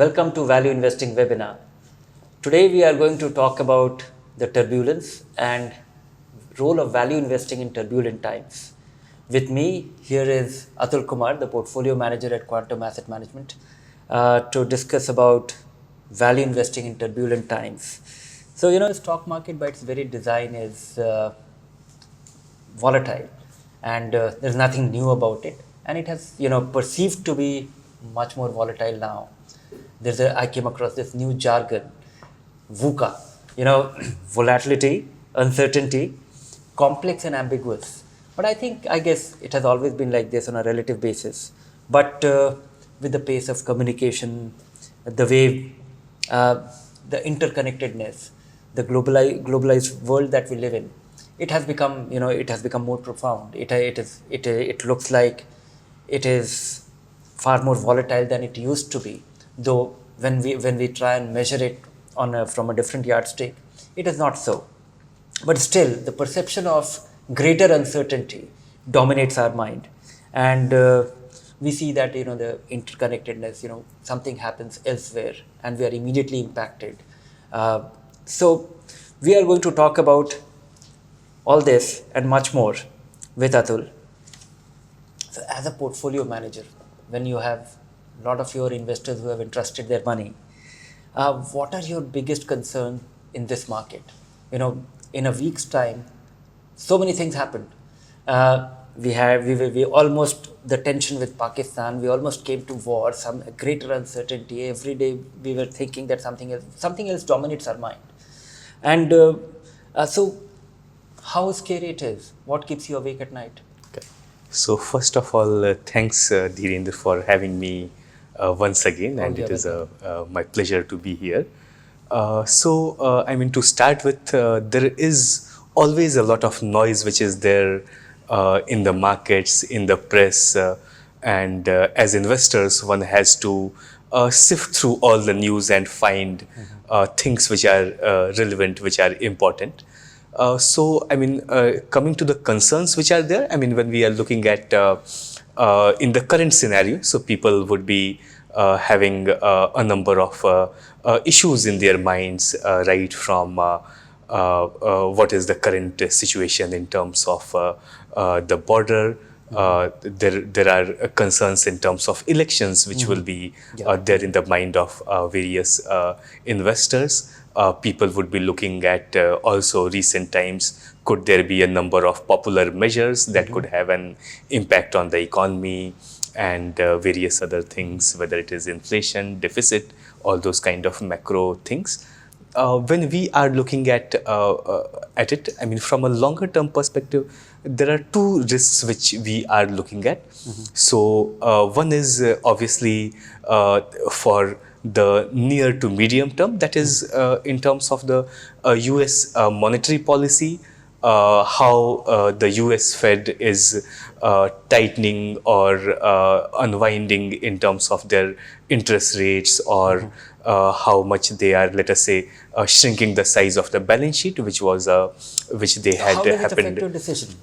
Welcome to Value Investing webinar. Today we are going to talk about the turbulence and role of value investing in turbulent times. With me here is Atul Kumar, the portfolio manager at Quantum Asset Management, to discuss about value investing in turbulent times. So, the stock market by its very design is volatile, and there's nothing new about it, and it has perceived to be much more volatile now. I came across this new jargon, VUCA, volatility, uncertainty, complex and ambiguous. But I guess it has always been like this on a relative basis. But with the pace of communication, the way, the interconnectedness, the globalized world that we live in, it has become more profound. It looks like it is far more volatile than it used to be. Though when we try and measure it from a different yardstick, it is not so. But still, the perception of greater uncertainty dominates our mind, and we see that the interconnectedness. Something happens elsewhere, and we are immediately impacted. So, we are going to talk about all this and much more with Atul. So, as a portfolio manager, when you have a lot of your investors who have entrusted their money, what are your biggest concern in this market? In a week's time, so many things happened. We almost, the tension with Pakistan, we almost came to war, some greater uncertainty. Every day we were thinking that something else dominates our mind. And so, how scary it is? What keeps you awake at night? Okay. So first of all, thanks Dhirendra for having me once again, and it is my pleasure to be here. To start with, there is always a lot of noise which is there in the markets, in the press, and as investors, one has to sift through all the news and find things which are relevant, which are important. Coming to the concerns which are there, when we are looking at in the current scenario, so people would be having a number of issues in their minds, right from what is the current situation in terms of the border. There are concerns in terms of elections, which will be there in the mind of various investors. People would be looking at also recent times, could there be a number of popular measures that could have an impact on the economy and various other things, whether it is inflation, deficit, all those kind of macro things. When we are looking at it, from a longer term perspective, there are two risks which we are looking at. So one is obviously for the near to medium term, that is in terms of the US monetary policy, how the US Fed is tightening or unwinding in terms of their interest rates, or how much they are, let us say, shrinking the size of the balance sheet, which they had How will it happened. affect your decision?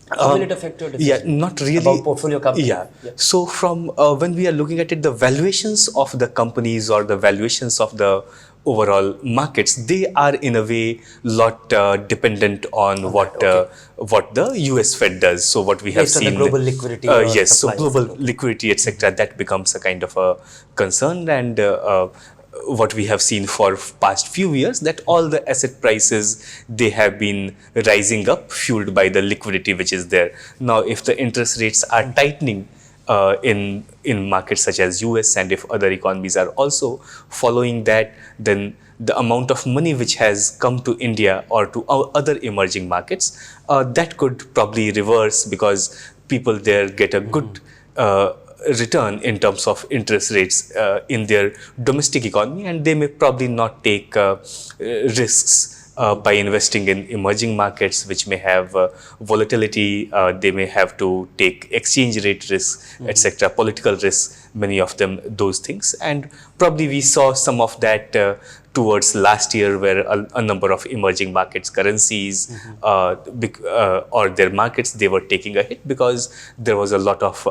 How will it affect your decision? Yeah, not really. About portfolio companies? Yeah. So from when we are looking at it, the valuations of the companies or the valuations of the overall markets, they are in a way lot dependent on what the US Fed does. So what we have Based on seen, the global liquidity. yes, so supplies. global liquidity, etc., that becomes a kind of a concern. And what we have seen for past few years, that all the asset prices, they have been rising up, fueled by the liquidity which is there. Now, if the interest rates are tightening in markets such as US, and if other economies are also following that, then the amount of money which has come to India or to other emerging markets, that could probably reverse, because people there get a good return in terms of interest rates in their domestic economy, and they may probably not take risks by investing in emerging markets, which may have volatility. They may have to take exchange rate risks, etc., political risks, many of them, those things. And probably we saw some of that towards last year, where a number of emerging markets currencies or their markets, they were taking a hit because there was a lot of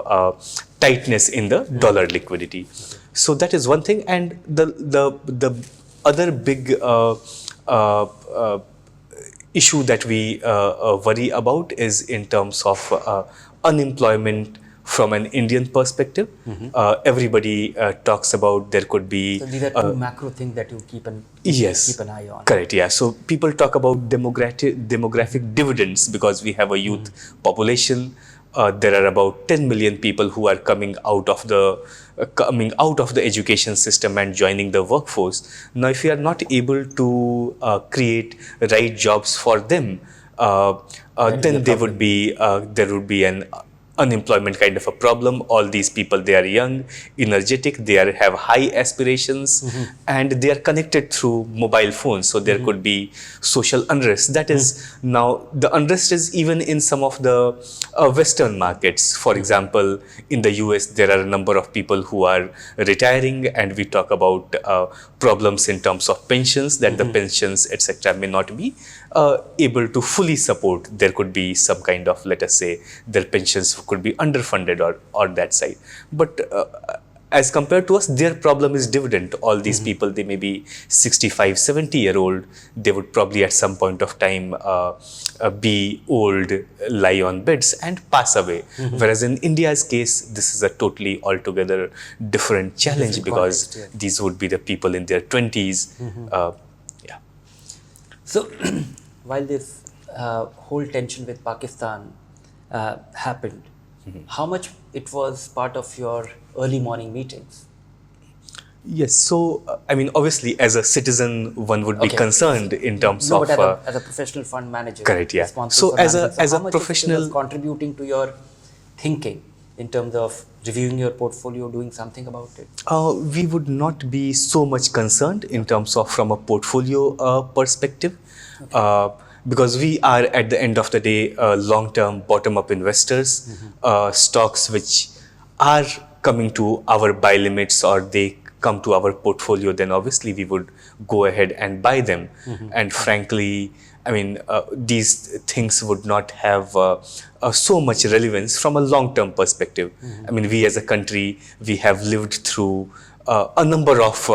tightness in the dollar liquidity. So that is one thing. And the other big issue that we worry about is in terms of unemployment from an Indian perspective. Everybody talks about there could be. So these are two macro things that you keep an eye on. Correct. Yeah. So people talk about demographic dividends because we have a youth population. There are about 10 million people who are coming out of the education system and joining the workforce. Now, if we are not able to create right jobs for them, then there would be an unemployment kind of a problem. All these people, they are young, energetic, have high aspirations, and they are connected through mobile phones. So there could be social unrest. That is now the unrest is even in some of the Western markets. For example, in the US, there are a number of people who are retiring, and we talk about problems in terms of pensions, that the pensions, etc., may not be able to fully support. There could be some kind of, let us say, their pensions could be underfunded or that side. But as compared to us, their problem is dividend. All these people, they may be 65, 70-year-old. They would probably at some point of time be old, lie on beds and pass away. Whereas in India's case, this is a totally altogether different challenge, because context, these would be the people in their 20s. So while this whole tension with Pakistan happened, how much it was part of your early morning meetings? Yes, so I mean, obviously, as a citizen, one would be concerned in terms of. But as a professional fund manager, correct, yeah. responsible So for as managing, a how much professional, was contributing to your thinking in terms of reviewing your portfolio, doing something about it? we would not be so much concerned in terms of from a portfolio perspective. Because we are at the end of the day long-term bottom-up investors. Stocks which are coming to our buy limits or they come to our portfolio, then obviously we would go ahead and buy them. And frankly, I mean, these things would not have so much relevance from a long-term perspective. I mean, we as a country, we have lived through a number of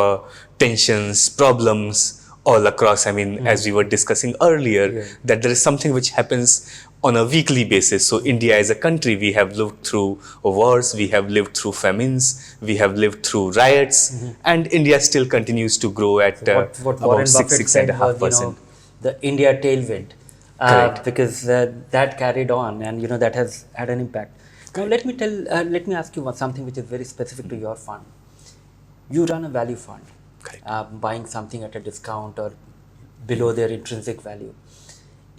tensions, problems, all across. I mean, as we were discussing earlier, that there is something which happens on a weekly basis. So India as a country, we have lived through wars, we have lived through famines, we have lived through riots, and India still continues to grow at What about Warren 6, Buffett said was, 6.5%. the India tailwind, Correct. because that carried on, and that has had an impact. Now let me ask you something which is very specific to your fund. You run a value fund. Buying something at a discount or below their intrinsic value.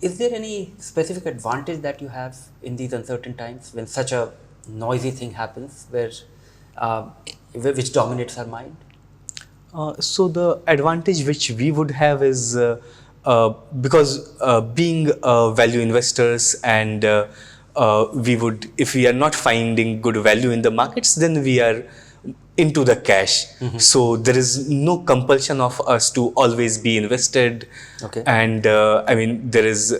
Is there any specific advantage that you have in these uncertain times when such a noisy thing happens which dominates our mind? So the advantage which we would have is because being value investors, and we would, if we are not finding good value in the markets, then we are into the cash. So there is no compulsion of us to always be invested. And I mean, there is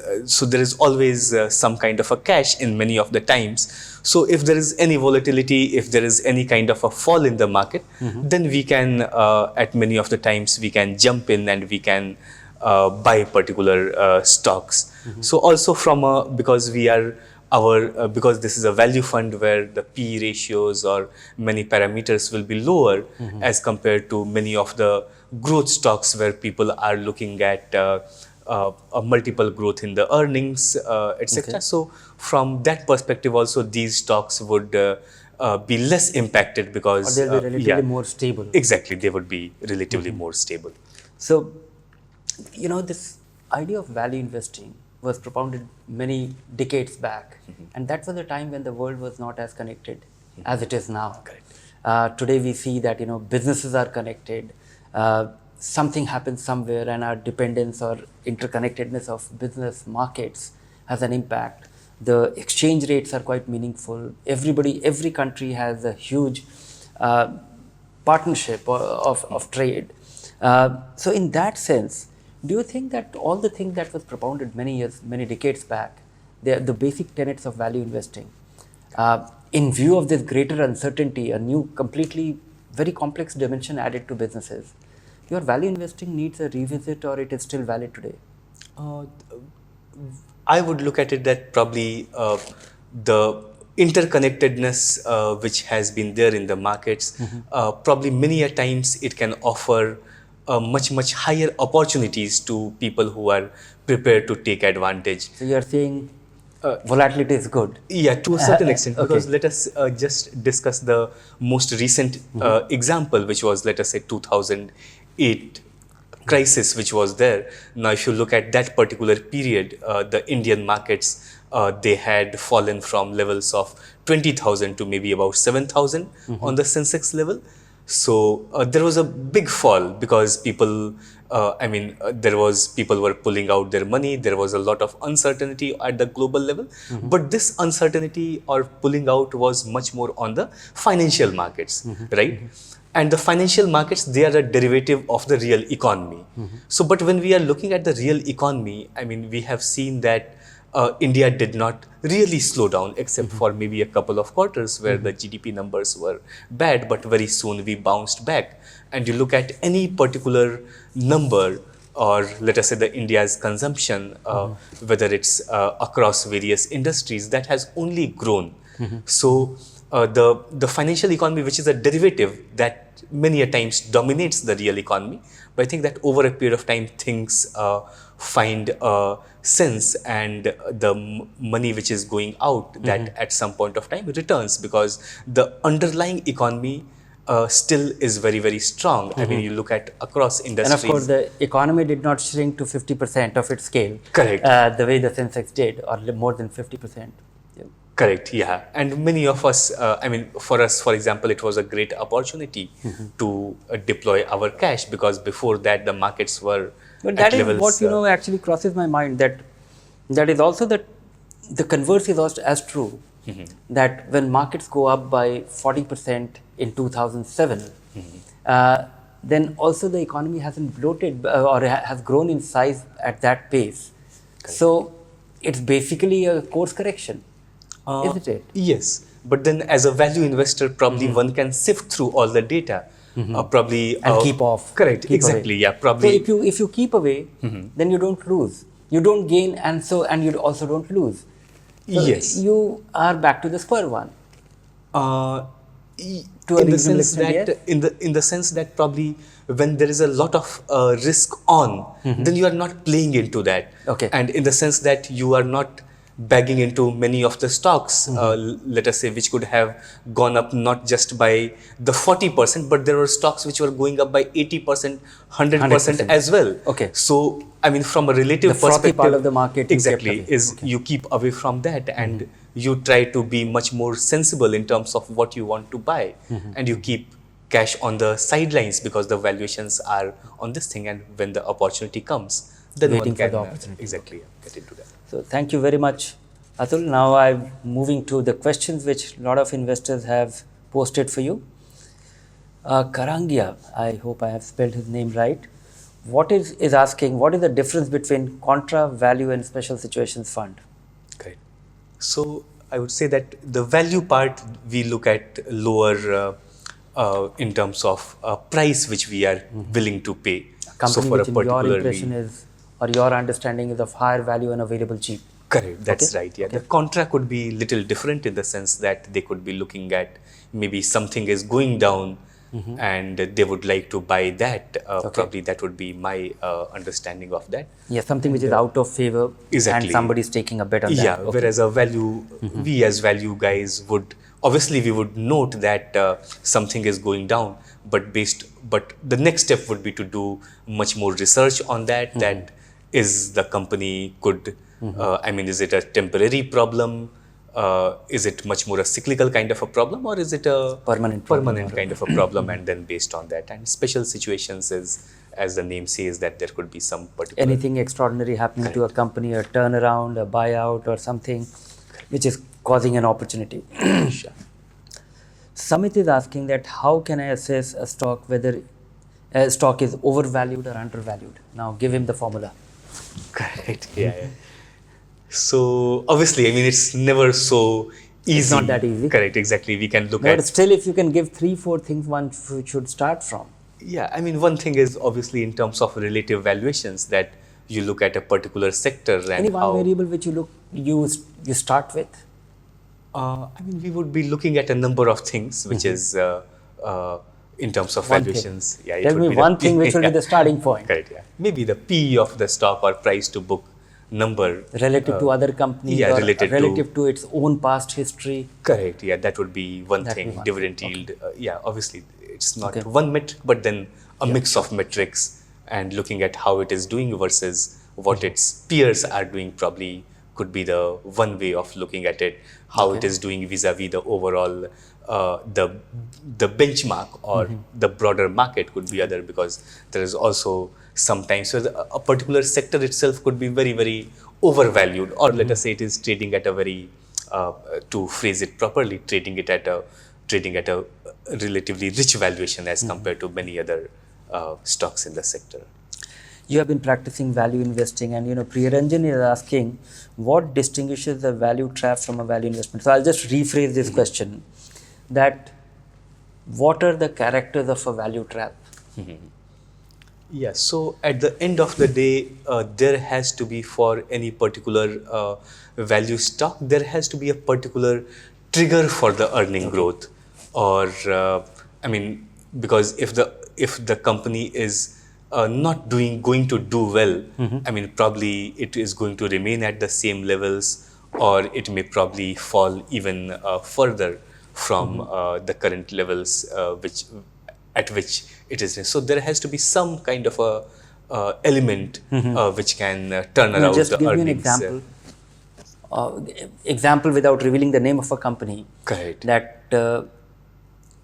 always some kind of a cash in many of the times. So if there is any volatility, if there is any kind of a fall in the market, then we can at many of the times we can jump in and we can buy particular stocks. So also from because we are because this is a value fund where the P ratios or many parameters will be lower as compared to many of the growth stocks where people are looking at a multiple growth in the earnings, etc. So from that perspective also, these stocks would be less impacted because or they'll be relatively more stable. Exactly, they would be relatively more stable. So, this idea of value investing was propounded many decades back, and that was a time when the world was not as connected as it is now. Correct. Today we see that businesses are connected, something happens somewhere and our dependence or interconnectedness of business markets has an impact. The exchange rates are quite meaningful. Every country has a huge partnership of trade. So in that sense, do you think that all the things that was propounded many decades back, the basic tenets of value investing, in view of this greater uncertainty, a new, completely very complex dimension added to businesses, your value investing needs a revisit, or it is still valid today? Uh, I would look at it that probably the interconnectedness which has been there in the markets, probably many a times it can offer much higher opportunities to people who are prepared to take advantage. So you are saying volatility is good. Yeah, to a certain extent, Okay. because let us just discuss the most recent example, which was, let us say, 2008 crisis, which was there. Now, if you look at that particular period, the Indian markets, they had fallen from levels of 20,000 to maybe about 7,000 on the Sensex level. So there was a big fall because people, there was people were pulling out their money. There was a lot of uncertainty at the global level, but this uncertainty or pulling out was much more on the financial markets, right? And the financial markets, they are a derivative of the real economy. So, but when we are looking at the real economy, we have seen that India did not really slow down except for maybe a couple of quarters where the GDP numbers were bad, but very soon we bounced back. And you look at any particular number, or let us say the India's consumption, whether it's across various industries, that has only grown. So the financial economy, which is a derivative that many a times dominates the real economy, but I think that over a period of time things find sense, and the money which is going out, that at some point of time returns, because the underlying economy still is very strong. You look at across industries. And of course, the economy did not shrink to 50% of its scale. Correct. The way the Sensex did, or more than 50%. Yeah. Correct, yeah. And many of us, for us, for example, it was a great opportunity to deploy our cash, because before that the markets were But at that is levels, what actually crosses my mind, that is also that the converse is also as true, that when markets go up by 40% in 2007, then also the economy hasn't bloated or has grown in size at that pace. Correct. So it's basically a course correction, isn't it? Yes, but then as a value investor, probably one can sift through all the data, probably And keep off. Correct, keep exactly, away. yeah, probably. So if you keep away, then you don't lose. You don't gain, and you also don't lose. So Yes. you are back to the square one. To a In the reasonable sense extent, that, yes. in the sense that probably when there is a lot of risk on, then you are not playing into that. Okay. And in the sense that you are not bagging into many of the stocks, let us say, which could have gone up not just by the 40%, but there were stocks which were going up by 80%, 100% as well. Okay. So, from a relative The frothy perspective, part of the market you exactly, kept away. is you keep away from that, and you try to be much more sensible in terms of what you want to buy, and you keep cash on the sidelines because the valuations are on this thing, and when the opportunity comes, then Waiting one for can the opportunity. exactly get into that. So thank you very much, Atul. Now I'm moving to the questions which a lot of investors have posted for you. Karangia, I hope I have spelled his name right. What is asking, what is the difference between contra, value and special situations fund? Correct. So I would say that the value part, we look at lower in terms of price which we are willing to pay. Company so for which a in your particular impression is, or your understanding is of higher value and available cheap. Correct, that's Okay. right. Yeah, Okay. the contra could be little different in the sense that they could be looking at maybe something is going down, and they would like to buy that. Probably that would be my understanding of that. Yeah, something which is out of favor Exactly. and somebody is taking a bet on Yeah, that. Okay. whereas a value, we as value guys would obviously we would note that something is going down, but the next step would be to do much more research on that. That is the company could, is it a temporary problem? is it much more a cyclical kind of a problem, or is it a Permanent problem permanent kind of a problem? And then based on that, and special situations is, as the name says, that there could be some particular Anything extraordinary happening to a company, a turnaround, a buyout, or something which is causing an opportunity. Sure. Samit is asking that how can I assess a stock whether a stock is overvalued or undervalued? Now give him the formula. Correct. Yeah. So obviously, I mean, it's never so easy. It's not that easy. Correct. Exactly. We can look But at. still, if you can give 3-4 things one should start from. Yeah, I mean, one thing is obviously in terms of relative valuations, that you look at a particular sector and Any one how. variable which you start with? I mean, we would be looking at a number of things, which is in terms of One thing. valuations. Yeah, it Tell would me be the one P- thing which will be the starting point. Correct. Yeah, maybe the P of the stock or price to book number Relative to other companies, yeah, or relative to its own past history. Correct. Yeah, that would be one That thing. would be one Dividend thing. yield. Yeah, obviously it's not Okay. one metric, but then a mix of metrics, and looking at how it is doing versus what its peers are doing probably could be the one way of looking at it. How it is doing vis-a-vis the overall the benchmark or the broader market could be other, because there is also sometimes a particular sector itself could be very, very overvalued, or let us say it is trading at a very to phrase it properly, trading at a relatively rich valuation as compared to many other stocks in the sector. You have been practicing value investing, and Priyaranjan is asking what distinguishes the value trap from a value investment. So I'll just rephrase this question: that what are the characters of a value trap? Yeah, so at the end of the day, there has to be, for any particular value stock, there has to be a particular trigger for the earning growth, or I mean, because if the company is not going to do well, I mean, probably it is going to remain at the same levels, or it may probably fall even further from the current levels, at which it is. So there has to be some kind of a element which can turn around Just the give me an earnings. example without revealing the name of a company. Correct. That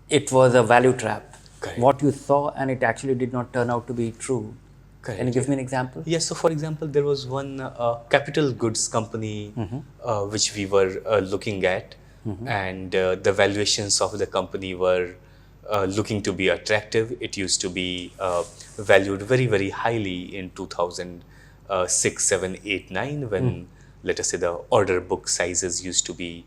it was a value trap. Correct. What you saw and it actually did not turn out to be true. Correct. Can you give me an example? Yes, so for example, there was one capital goods company which we were looking at, and the valuations of the company were looking to be attractive. It used to be valued very, very highly in 2006, 7, 8, 9, when let us say the order book sizes used to be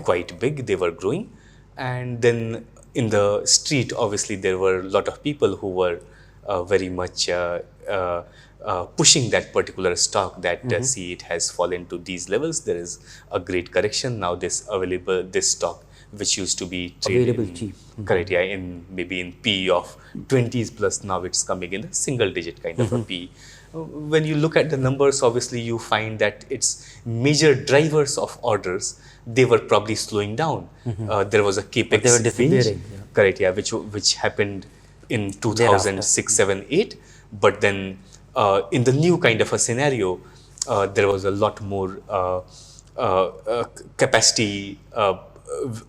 quite big. They were growing, and then in the street, obviously, there were a lot of people who were very much pushing that particular stock, that see, it has fallen to these levels. There is a great correction now. This stock, which used to be traded Available cheap. Correct, yeah, in maybe in P of 20s plus, now it's coming in a single digit kind of a P. When you look at the numbers, obviously you find that its major drivers of orders, they were probably slowing down. There was a capex they were disappearing, binge, yeah. correct, yeah, which happened in 2006, 7, 8. But then in the new kind of a scenario, there was a lot more capacity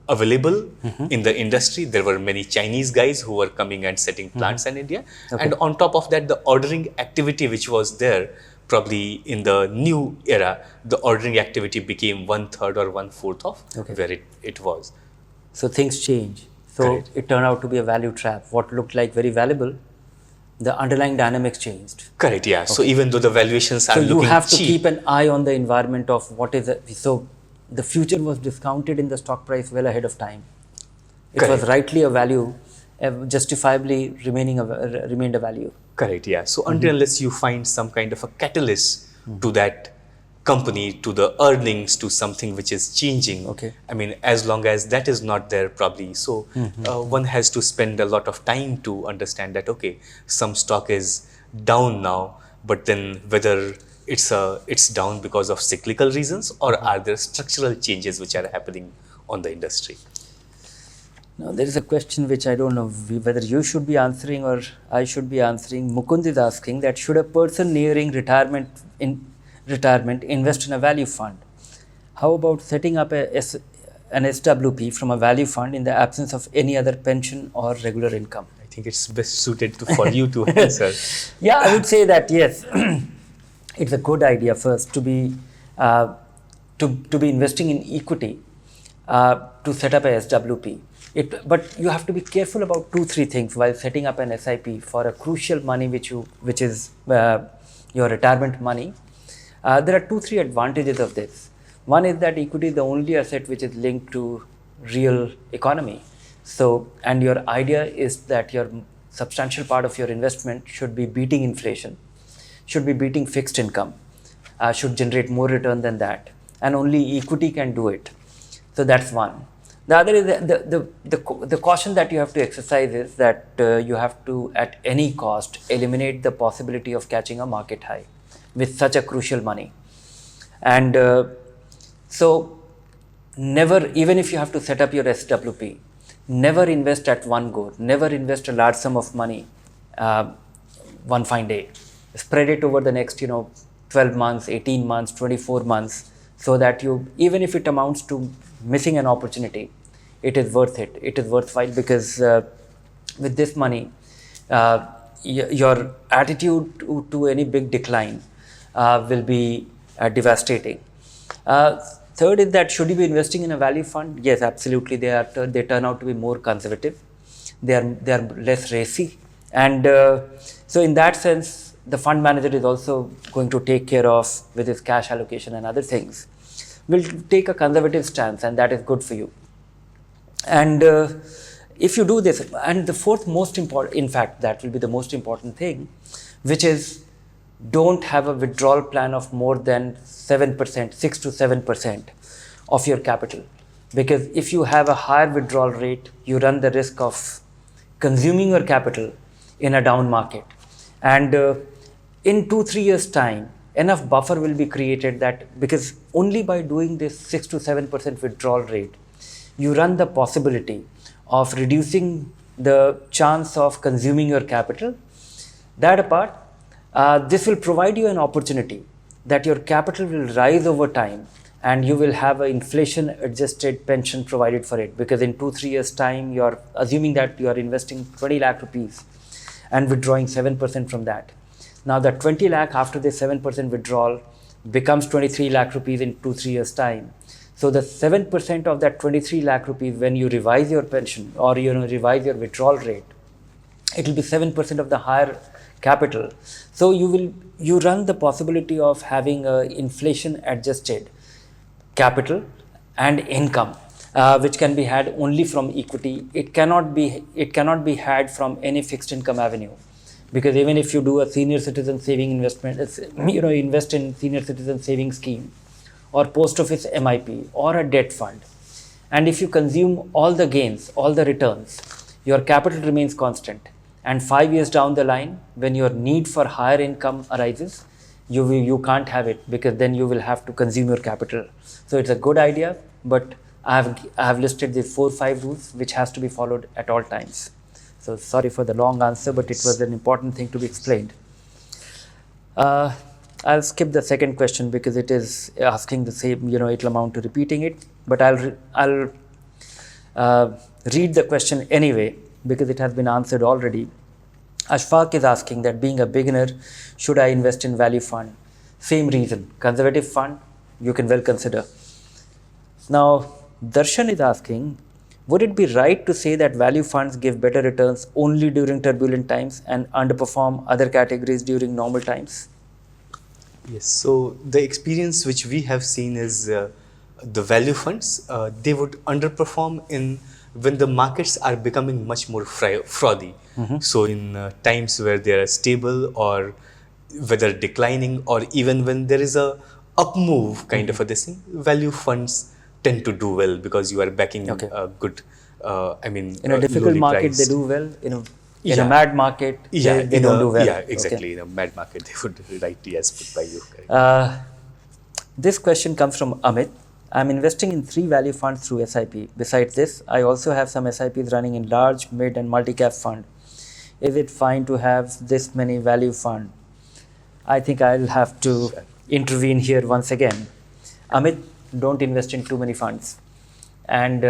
available in the industry. There were many Chinese guys who were coming and setting plants in India. And on top of that, the ordering activity which was there, probably in the new era, the ordering activity became 1/3 or 1/4 of where it was. So things change. So Correct. it turned out to be a value trap. What looked like very valuable, the underlying dynamics changed. Correct, yeah. So even though the valuations are So you looking have to cheap, keep an eye on the environment of what is it. So the future was discounted in the stock price well ahead of time. It was Correct. rightly a value, justifiably remained a value. correct, yeah. So until unless you find some kind of a catalyst to that company, to the earnings, to something which is changing. Okay. I mean, as long as that is not there, probably. So one has to spend a lot of time to understand that, okay, some stock is down now, but then whether it's down because of cyclical reasons, or are there structural changes which are happening on the industry? Now, there is a question which I don't know whether you should be answering or I should be answering. Mukund is asking that should a person nearing retirement invest in a value fund? How about setting up an SWP from a value fund in the absence of any other pension or regular income? I think it's best suited for you to answer. Yeah, I would say that yes, it's a good idea first to be uh, to be investing in equity to set up a SWP. But you have to be careful about 2-3 things while setting up an SIP for a crucial money which is your retirement money. There are 2-3 advantages of this. One is that equity is the only asset which is linked to real economy. So, and your idea is that your substantial part of your investment should be beating inflation, should be beating fixed income, should generate more return than that, and only equity can do it. So that's one. The other is the caution that you have to exercise is that you have to, at any cost, eliminate the possibility of catching a market high with such a crucial money. And so, never, even if you have to set up your SWP, never invest at one go. Never invest a large sum of money one fine day. Spread it over the next, 12 months, 18 months, 24 months, so that you, even if it amounts to missing an opportunity, it is worth it. It is worthwhile because with this money, your attitude to any big decline will be devastating. Third is that should you be investing in a value fund? Yes, absolutely. They turn out to be more conservative. They are less racy, and so in that sense, the fund manager is also going to take care of with his cash allocation and other things. Will take a conservative stance, and that is good for you. And if you do this, and the fourth most important, in fact, that will be the most important thing, which is don't have a withdrawal plan of more than 7%, 6 to 7% of your capital. Because if you have a higher withdrawal rate, you run the risk of consuming your capital in a down market. And in 2-3 years' time, enough buffer will be created that, because only by doing this 6 to 7% withdrawal rate, you run the possibility of reducing the chance of consuming your capital. That apart, this will provide you an opportunity that your capital will rise over time and you will have an inflation adjusted pension provided for it, because in 2-3 years time you are assuming that you are investing 20 lakh rupees and withdrawing 7% from that. Now that 20 lakh after the 7% withdrawal becomes 23 lakh rupees in 2-3 years time. So the 7% of that 23 lakh rupees, when you revise your pension or revise your withdrawal rate, it will be 7% of the higher capital. So you run the possibility of having a inflation adjusted capital and income, which can be had only from equity. It cannot be had from any fixed income avenue, because even if you do a senior citizen saving investment, invest in senior citizen saving scheme or post office MIP or a debt fund, and if you consume all the gains, all the returns, your capital remains constant. And 5 years down the line, when your need for higher income arises, you can't have it, because then you will have to consume your capital. So it's a good idea, but I have listed the 4-5 rules which has to be followed at all times. So sorry for the long answer, but it was an important thing to be explained. I'll skip the second question because it is asking the same, it'll amount to repeating it, but I'll read the question anyway because it has been answered already. Ashfaq is asking that being a beginner, should I invest in value fund? Same reason, conservative fund, you can well consider. Now, Darshan is asking, would it be right to say that value funds give better returns only during turbulent times and underperform other categories during normal times? Yes, so the experience which we have seen is the value funds, they would underperform when the markets are becoming much more frothy. Mm-hmm. So in times where they are stable or whether declining, or even when there is a up move kind of a thing, value funds tend to do well because you are backing a good, in a difficult market they do well. In a mad market, they don't do well. Yeah, exactly. In a mad market, they would write yes, put by you. This question comes from Amit. I'm investing in 3 value funds through SIP. Besides this, I also have some SIPs running in large, mid, and multi-cap fund. Is it fine to have this many value fund? I think I'll have to intervene here once again. Amit, don't invest in too many funds. And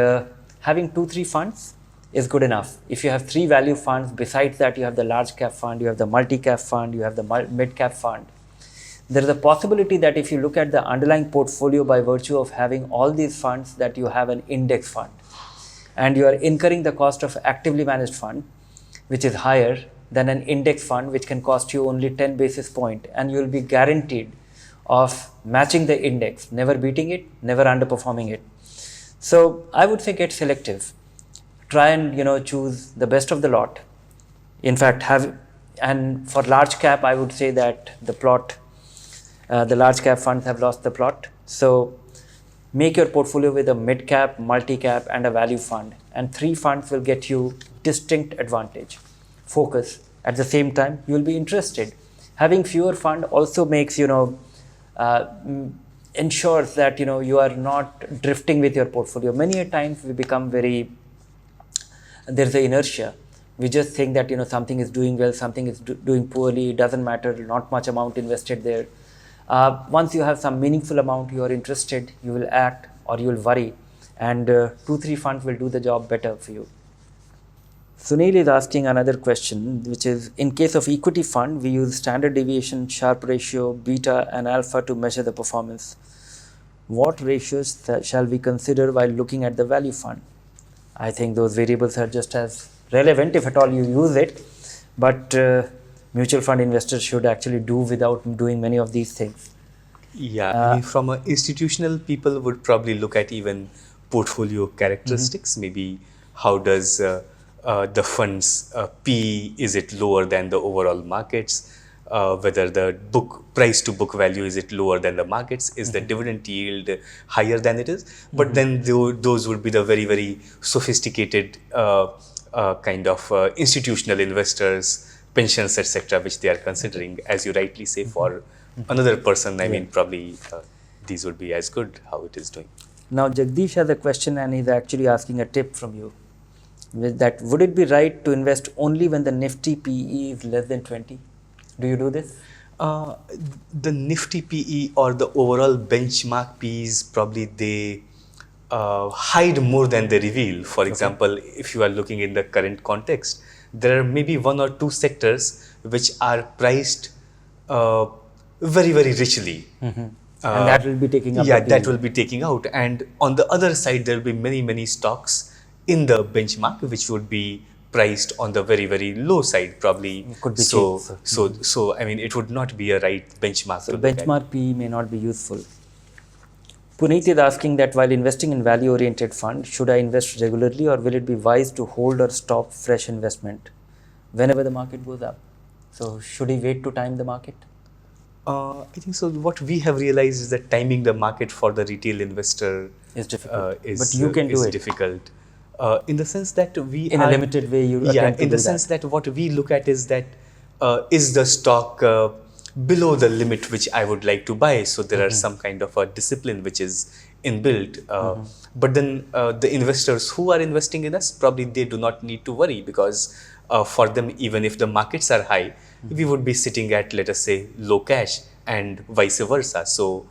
having 2-3 funds is good enough. If you have 3 value funds, besides that you have the large cap fund, you have the multi cap fund, you have the mid cap fund, there is a possibility that if you look at the underlying portfolio by virtue of having all these funds, that you have an index fund, and you are incurring the cost of actively managed fund, which is higher than an index fund, which can cost you only 10 basis point, and you will be guaranteed of matching the index, never beating it, never underperforming it. So I would say get selective. Try and choose the best of the lot. In fact, and for large cap, I would say that the large cap funds have lost the plot. So make your portfolio with a mid cap, multi cap, and a value fund, and 3 funds will get you distinct advantage. Focus. At the same time, you will be interested. Having fewer fund also makes ensures that you are not drifting with your portfolio. Many a times we become there's an inertia. We just think that something is doing well, something is doing poorly. It doesn't matter. Not much amount invested there. Once you have some meaningful amount, you are interested, you will act or you will worry, and 2-3 funds will do the job better for you. Sunil is asking another question, which is, in case of equity fund, we use standard deviation, Sharpe ratio, beta and alpha to measure the performance. What ratios shall we consider while looking at the value fund? I think those variables are just as relevant, if at all you use it, but mutual fund investors should actually do without doing many of these things. Yeah, I mean, from an institutional, people would probably look at even portfolio characteristics. Maybe how does the fund's P, is it lower than the overall markets? Whether the price to book value, is it lower than the markets? Is the dividend yield higher than it is? But then those would be the very, very sophisticated kind of institutional investors, pensions, etc., which they are considering. As you rightly say, for another person, I mean, probably these would be as good how it is doing. Now, Jagdish has a question, and he's actually asking a tip from you. That would it be right to invest only when the Nifty PE is less than 20? Do you do this? The Nifty PE or the overall benchmark PEs, probably they hide more than they reveal. For example, if you are looking in the current context, there are maybe 1 or 2 sectors which are priced very, very richly. And that will be taking up. Yeah, that will be taking out. And on the other side, there will be many, many stocks in the benchmark which would be priced on the very, very low side, probably. It could be so I mean, it would not be a right benchmark. So benchmark PE may not be useful. Puneet is asking that while investing in value-oriented fund, should I invest regularly, or will it be wise to hold or stop fresh investment whenever the market goes up? So should he wait to time the market? I think so. What we have realized is that timing the market for the retail investor is difficult. But you can do it. Difficult. In the sense that we in a limited way, you attempt to in the do sense that what we look at is that is the stock below the limit which I would like to buy. So there are some kind of a discipline which is inbuilt. But then the investors who are investing in us, probably they do not need to worry, because for them, even if the markets are high, we would be sitting at, let us say, low cash, and vice versa. So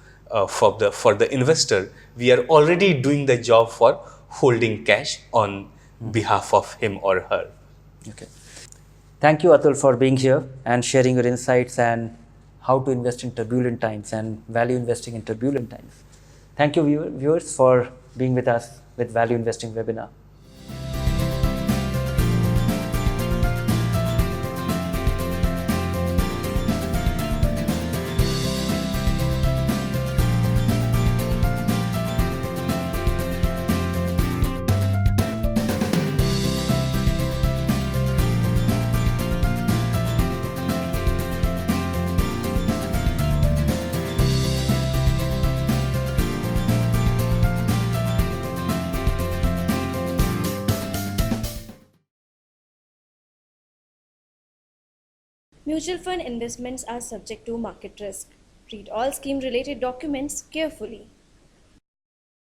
for the investor, we are already doing the job for holding cash on behalf of him or her. Okay. Thank you, Atul, for being here and sharing your insights and how to invest in turbulent times and value investing in turbulent times. Thank you, viewers, for being with us with Value Investing webinar. Mutual fund investments are subject to market risk. Read all scheme-related documents carefully.